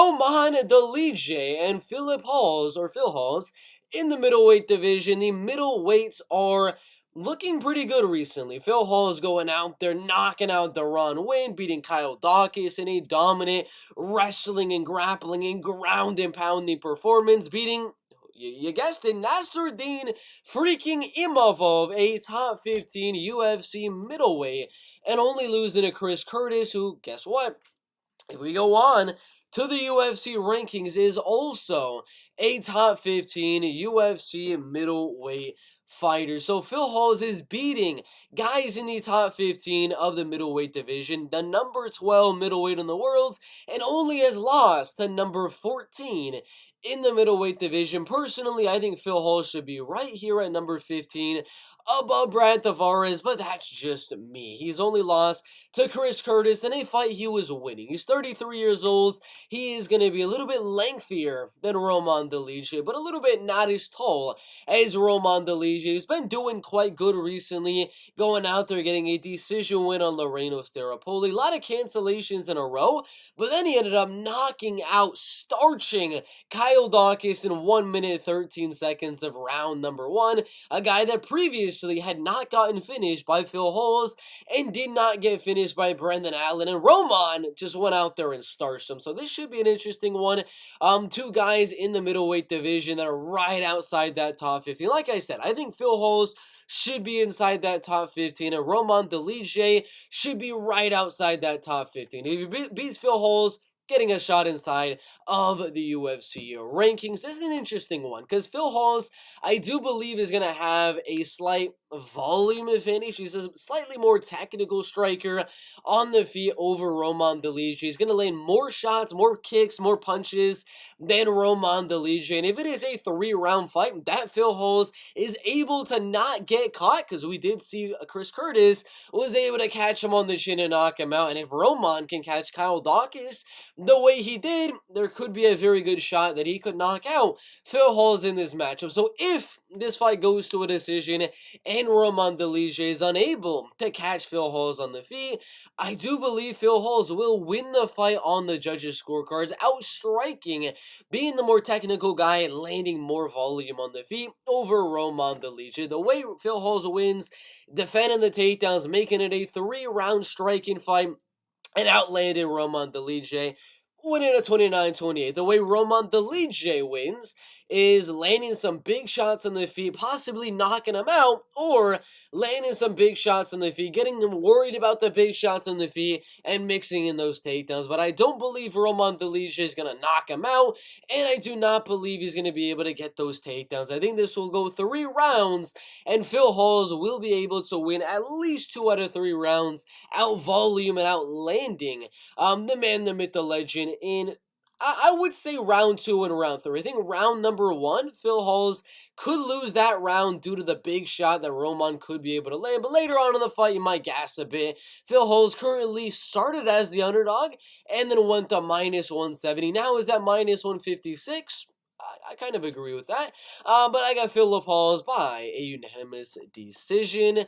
Roman Dolidze and Phil Hawes in the middleweight division. The middleweights are looking pretty good recently. Phil Hawes going out there, knocking out the Ron Win, beating Kyle Dawkins in a dominant wrestling and grappling and ground and pounding performance, beating, you guessed it, Nasruddin freaking Imavov, a top 15 UFC middleweight, and only losing to Chris Curtis, who, guess what? If we go on to the UFC rankings, is also a top 15 UFC middleweight fighter. So Phil Hawes is beating guys in the top 15 of the middleweight division, the number 12 middleweight in the world, and only has lost to number 14 in the middleweight division. Personally, I think Phil Hawes should be right here at number 15 above Brad Tavares, but that's just me. He's only lost to Chris Curtis in a fight he was winning. He's 33 years old. He is going to be a little bit lengthier than Roman Dolidze, but a little bit not as tall as Roman Dolidze. He's been doing quite good recently, going out there getting a decision win on Loreno Staropoli. A lot of cancellations in a row, but then he ended up knocking out, starching Kyle Dawkins in 1 minute 13 seconds of round number 1, a guy that previously had not gotten finished by Phil Hawes and did not get finished by Brendan Allen, and Roman just went out there and starched him. So this should be an interesting one. Two guys in the middleweight division that are right outside that top 15. Like I said, I think Phil Hawes should be inside that top 15, and Roman Dolidze should be right outside that top 15. If he beats Phil Hawes, getting a shot inside of the UFC rankings. This is an interesting one because Phil Hawes, I do believe, is going to have a slight volume advantage. He's a slightly more technical striker on the feet over Roman Dolidze. He's going to land more shots, more kicks, more punches than Roman Dolidze. And if it is a 3-round fight, that Phil Hawes is able to not get caught, because we did see Chris Curtis was able to catch him on the chin and knock him out. And if Roman can catch Kyle Dawkins the way he did, there could be a very good shot that he could knock out Phil Hawes in this matchup. So if this fight goes to a decision and Roman Dolidze is unable to catch Phil Hawes on the feet, I do believe Phil Hawes will win the fight on the judges' scorecards, outstriking, being the more technical guy and landing more volume on the feet over Roman Dolidze. The way Phil Hawes wins, defending the takedowns, making it a 3-round striking fight, and outlanded Roman Dolidze, winning a 29-28. The way Roman Dolidze wins is landing some big shots on the feet, possibly knocking him out, or landing some big shots on the feet, getting him worried about the big shots on the feet, and mixing in those takedowns. But I don't believe Roman Dolidze is going to knock him out, and I do not believe he's going to be able to get those takedowns. I think this will go 3 rounds, and Phil Hawes will be able to win at least 2 out of 3 rounds, out volume and out landing the man, the myth, the legend in, I would say, round 2 and round 3. I think round number 1, Phil Hawes could lose that round due to the big shot that Roman could be able to land, but later on in the fight, you might gas a bit. Phil Hawes currently started as the underdog and then went to minus 170. Now is at minus 156. I kind of agree with that, but I got Philip Hawes by a unanimous decision.